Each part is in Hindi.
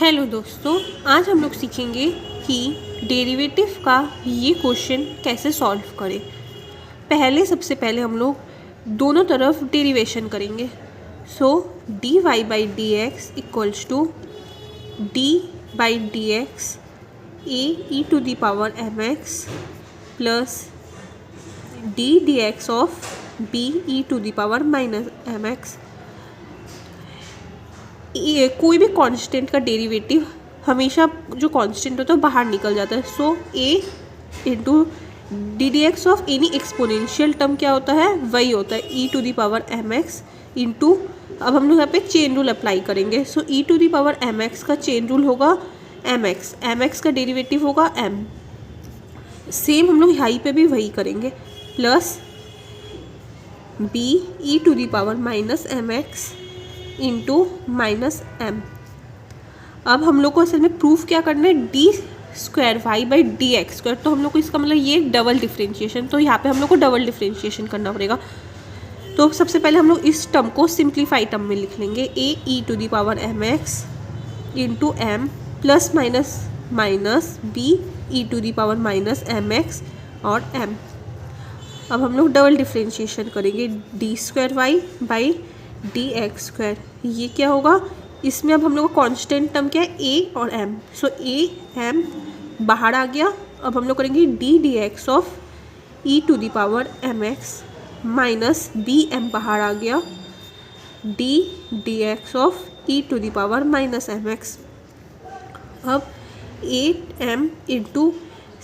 हेलो दोस्तों, आज हम लोग सीखेंगे कि डेरिवेटिव का ये क्वेश्चन कैसे सॉल्व करें। सबसे पहले हम लोग दोनों तरफ डेरिवेशन करेंगे। So D Y by D X equals to D by D X A E to the power M X plus D D X of B E to the power minus M X. कोई भी कांस्टेंट का डेरिवेटिव हमेशा जो कांस्टेंट होता है बाहर निकल जाता है। So A into D D X of any exponential term क्या होता है, वही होता है E to the power M X into, अब हम लोग यहाँ पे चेन रूल अप्लाई करेंगे। So E to the power M X का चेन रूल होगा एम एक्स का डेरिवेटिव होगा एम। सेम हम लोग यहाँ पे भी वही करेंगे, plus B E to the power minus M X into minus M. अब हम लोग को असल में प्रूफ क्या करना है, D square Y by D X square. तो हम लोग को इसका मतलब ये डबल डिफ्रेंशिएशन, तो यहाँ पे हम लोग को डबल डिफ्रेंशिएशन करना पड़ेगा। तो सबसे पहले हम लोग इस टर्म को सिंप्लीफाई टर्म में लिख लेंगे, A E to the power M X into M plus minus minus B E to the power minus M X और एम। अब हम लोग डबल डिफ्रेंशिएशन करेंगे, D square Y by D X square. ये क्या होगा, इसमें अब हम लोग का कॉन्स्टेंट टर्म क्या है, ए और एम। सो ए एम बाहर आ गया। अब हम लोग करेंगे D D X of E to the power M X minus B M बाहर आ गया, D D X of E to the power minus M X. अब ए एम इंटू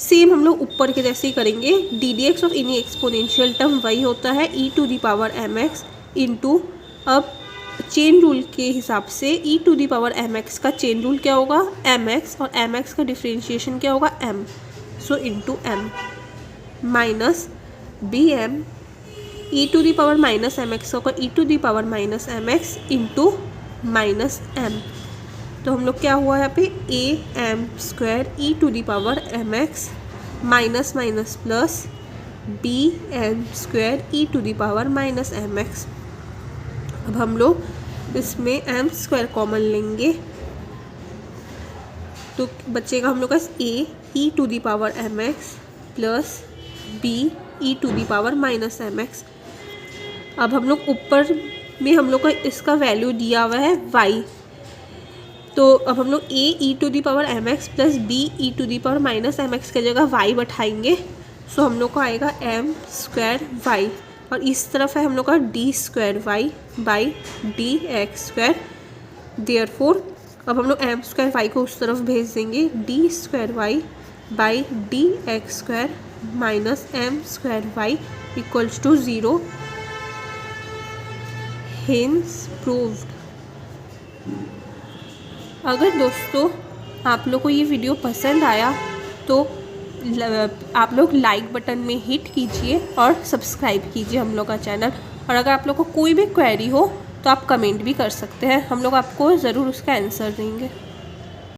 सेम हम लोग ऊपर के जैसे ही करेंगे, D D X of any exponential term वही होता है E to the power M X into, अब चेन रूल के हिसाब से E to the power M X का चेन रूल क्या होगा एम एक्स, और एम एक्स का डिफ्रेंशिएशन क्या होगा M. So into M minus B M E to the power minus M X होगा E to the power minus M X into minus M. तो हम लोग क्या हुआ यहाँ पे, A M square E to the power M X minus minus plus B M square E to the power minus M X. अब हम लोग इसमें एम स्क्वायर कॉमन लेंगे तो बचेगा हम लोग का A E to the power M X plus B E to the power minus M X. अब हम लोग ऊपर में हम लोग का इसका वैल्यू दिया हुआ है y, तो अब हम लोग A E to the power M X plus B E to the power minus M X की जगह y बैठाएंगे। सो हम लोग को आएगा एम स्क्वायर वाई, और इस तरफ है हम लोग का D square Y by D X square. Therefore अब हम लोग एम स्क्वायर वाई को उस तरफ भेज देंगे, D square Y by D X square minus M square Y equals to 0। Hence proved. अगर दोस्तों आप लोग को ये वीडियो पसंद आया तो आप लोग लाइक बटन में हिट कीजिए और सब्सक्राइब कीजिए हम लोग का चैनल। और अगर आप लोग को कोई भी क्वेरी हो तो आप कमेंट भी कर सकते हैं, हम लोग आपको ज़रूर उसका आंसर देंगे।